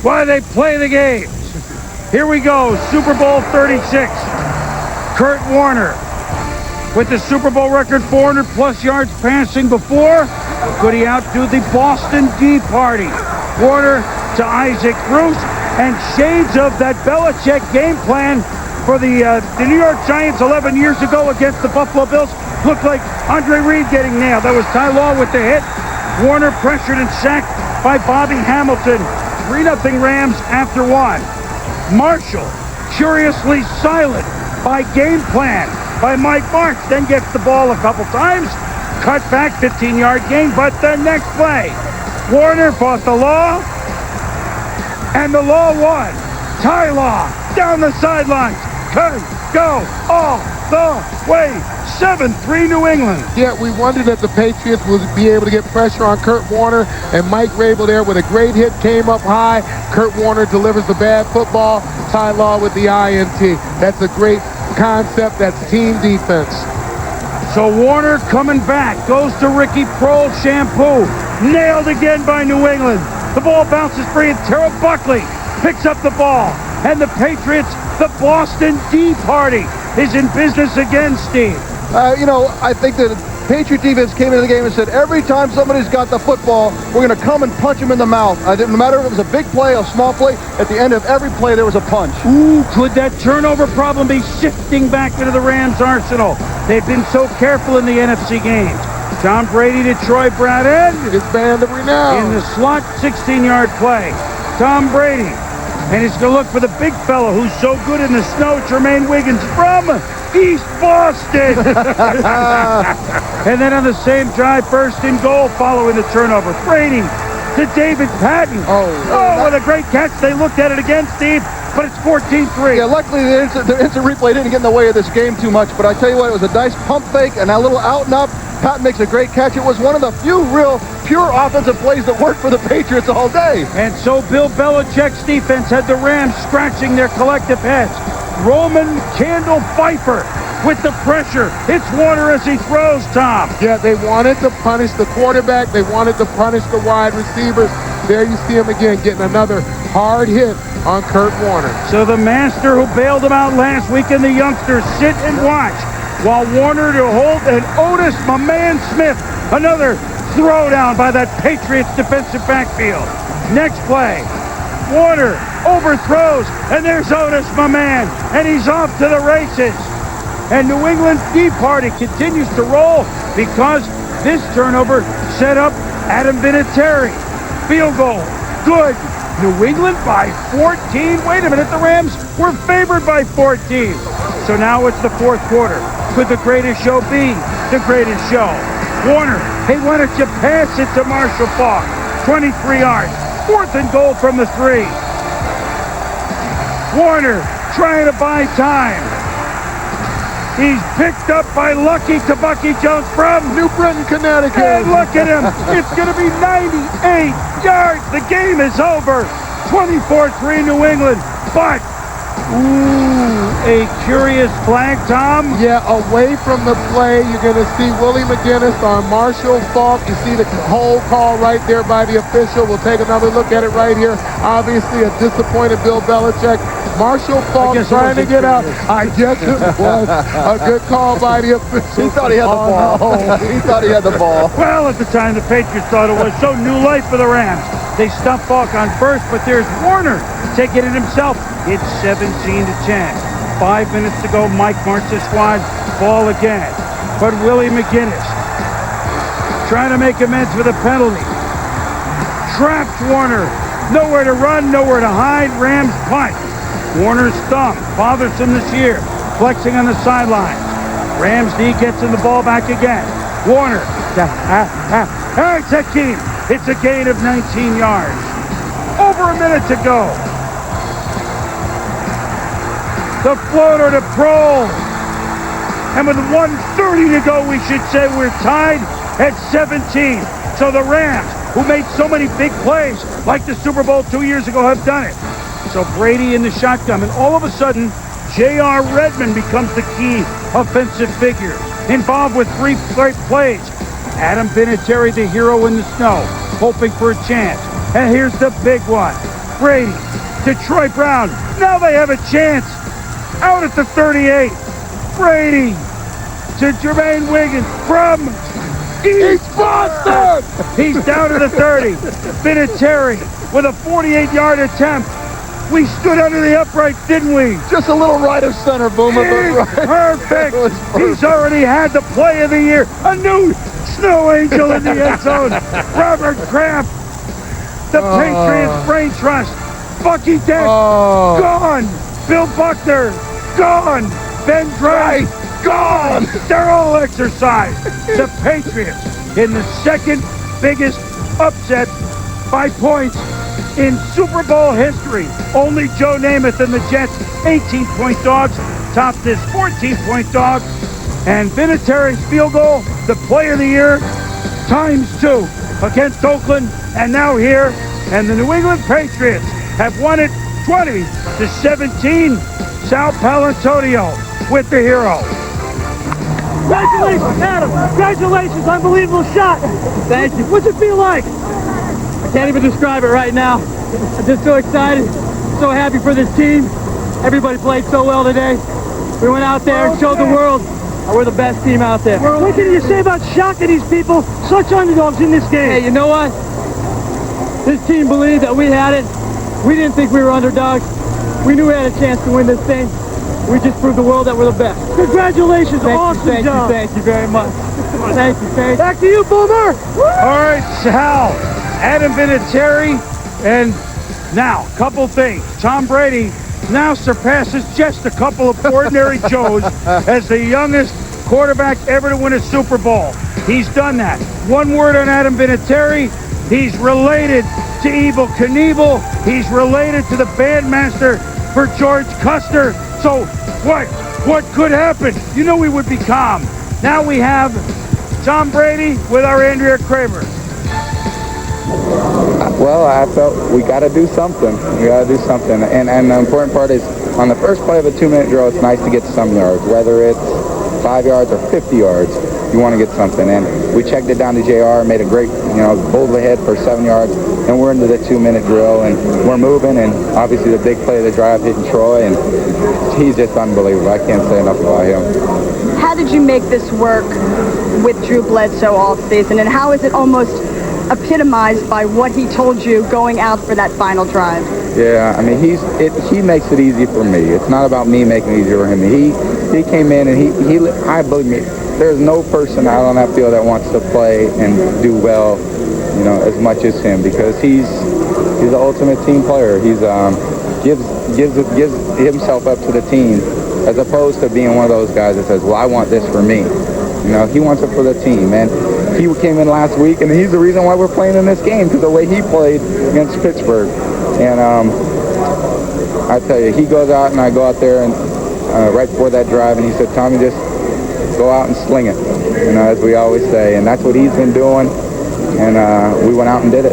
while they play the games. Here we go, Super Bowl 36. Kurt Warner with the Super Bowl record, 400-plus yards passing before. Could he outdo the Boston Tea Party? Warner to Isaac Bruce, and shades of that Belichick game plan for the New York Giants 11 years ago against the Buffalo Bills. Looked like Andre Reed getting nailed. That was Ty Law with the hit. Warner pressured and sacked by Bobby Hamilton. 3-0 Rams after one. Marshall, curiously silent by game plan by Mike Martz, then gets the ball a couple times. Cut back, 15-yard gain, but the next play, Warner fought the Law, and the Law won. Ty Law down the sidelines. Could go all the way. 7-3 New England. Yeah, we wondered if the Patriots would be able to get pressure on Kurt Warner, and Mike Rabel there with a great hit, came up high. Kurt Warner delivers the bad football. Ty Law with the INT. That's a great concept. That's team defense. So Warner coming back, goes to Ricky Prohl, shampoo. Nailed again by New England. The ball bounces free, and Terrell Buckley picks up the ball. And the Patriots, the Boston Tea Party, is in business again, Steve. I think that Patriot defense came into the game and said, every time somebody's got the football, we're going to come and punch him in the mouth. No matter if it was a big play, a small play, at the end of every play there was a punch. Ooh, could that turnover problem be shifting back into the Rams' arsenal? They've been so careful in the NFC games. Tom Brady to Troy Brown, his band of renown. In the slot, 16-yard play. Tom Brady. And he's going to look for the big fella who's so good in the snow, Tremaine Wiggins from East Boston. And then on the same drive, first and goal following the turnover. Brady to David Patton. What a great catch. They looked at it again, Steve, but it's 14-3. Yeah, luckily the instant replay didn't get in the way of this game too much, but I tell you what, it was a nice pump fake and that little out and up. Patton makes a great catch. It was one of the few real pure offensive plays that worked for the Patriots all day. And so Bill Belichick's defense had the Rams scratching their collective heads. Roman Candle Pfeiffer with the pressure. It's Warner as he throws, Tom. Yeah, they wanted to punish the quarterback. They wanted to punish the wide receivers. There you see him again getting another hard hit on Kurt Warner. So the master who bailed him out last week and the youngsters sit and watch while Warner to hold, and Otis, my man Smith, another throwdown by that Patriots defensive backfield. Next play, Warner overthrows, and there's Otis, my man, and he's off to the races. And New England Tea Party continues to roll because this turnover set up Adam Vinatieri. Field goal, good. New England by 14. Wait a minute, the Rams were favored by 14. So now it's the fourth quarter. Could the greatest show be the greatest show? Warner, hey, why don't you pass it to Marshall Faulk? 23 yards, fourth and goal from the 3. Warner trying to buy time. He's picked up by Lucky to Bucky Jones from New Britain, Connecticut. And look at him. It's going to be 98 yards. The game is over. 24-3 New England. But, a curious flag, Tom. Yeah, away from the play, you're going to see Willie McGinnis on Marshall Faulk. You see the whole call right there by the official. We'll take another look at it right here. Obviously, a disappointed Bill Belichick. Marshall Faulk trying to get out. I guess it was a good call by the official. He thought he had the ball. No. He thought he had the ball. Well, at the time, the Patriots thought it was so new life for the Rams. They stumped Faulk on first, but there's Warner taking it himself. It's 17-10. 5 minutes to go. Mike Martz's squad ball again. But Willie McGinnis trying to make amends for the penalty. Traps Warner. Nowhere to run, nowhere to hide. Rams punt. Warner's thumb bothers him this year, flexing on the sidelines. Rams D gets in the ball back again. Warner, it's Hakeem. It's a gain of 19 yards. Over a minute to go. The floater to Prohl. And with 1:30 to go, we should say we're tied at 17. So the Rams, who made so many big plays, like the Super Bowl 2 years ago, have done it. So Brady in the shotgun, and all of a sudden, J.R. Redmond becomes the key offensive figure, involved with 3 great plays. Adam Vinatieri, the hero in the snow, hoping for a chance. And here's the big one. Brady to Troy Brown. Now they have a chance. Out at the 38. Brady to Jermaine Wiggins from East Boston. He's down to the 30. Vinatieri with a 48-yard attempt. We stood under the uprights, didn't we? Just a little right of center, Boomer. Perfect. He's already had the play of the year. A new snow angel in the end zone. Robert Kraft. The Patriots brain trust. Bucky Dent. Gone. Bill Buckner. Gone. Ben Dry. Gone. They're all exercised. The Patriots in the second biggest upset by points in Super Bowl history. Only Joe Namath and the Jets, 18-point dogs, topped this 14-point dog. And Vinatieri's field goal, the play of the year, ×2 against Oakland, and now here. And the New England Patriots have won it 20-17. Sal Palantonio with the hero. Congratulations, Adam. Congratulations. Unbelievable shot. Thank you. What's it feel like? I can't even describe it right now. I'm just so excited, so happy for this team. Everybody played so well today. We went out there and showed the world we're the best team out there. What can you say about shocking these people, such underdogs in this game? Hey, you know what? This team believed that we had it. We didn't think we were underdogs. We knew we had a chance to win this thing. We just proved the world that we're the best. Congratulations, awesome job. Thank you very much. Thank you, thank you. Back to you, Boomer. All right, Sal, Adam Vinatieri, and now, couple things. Tom Brady now surpasses just a couple of ordinary Joes as the youngest quarterback ever to win a Super Bowl. He's done that. One word on Adam Vinatieri. He's related to Evel Knievel. He's related to the bandmaster for George Custer. So what could happen? You know we would be calm. Now we have Tom Brady with our Andrea Kramer. Well, I felt we got to do something. We got to do something. And the important part is on the first play of a 2-minute drill, it's nice to get some yards, whether it's 5 yards or 50 yards. You want to get something. And we checked it down to JR, made a great, boldly ahead for 7 yards. And we're into the 2-minute drill, and we're moving. And obviously the big play of the drive hitting Troy, and he's just unbelievable. I can't say enough about him. How did you make this work with Drew Bledsoe all season, and how is it almost epitomized by what he told you going out for that final drive? Yeah, I mean, he makes it easy for me. It's not about me making it easier for him. He came in and I believe me, there's no person out on that field that wants to play and do well, as much as him, because he's the ultimate team player. He's gives himself up to the team, as opposed to being one of those guys that says, well, I want this for me. He wants it for the team. And he came in last week, and he's the reason why we're playing in this game, because the way he played against Pittsburgh. And I tell you, he goes out, and I go out there, and right before that drive, and he said, Tommy, just go out and sling it, as we always say. And that's what he's been doing, and we went out and did it.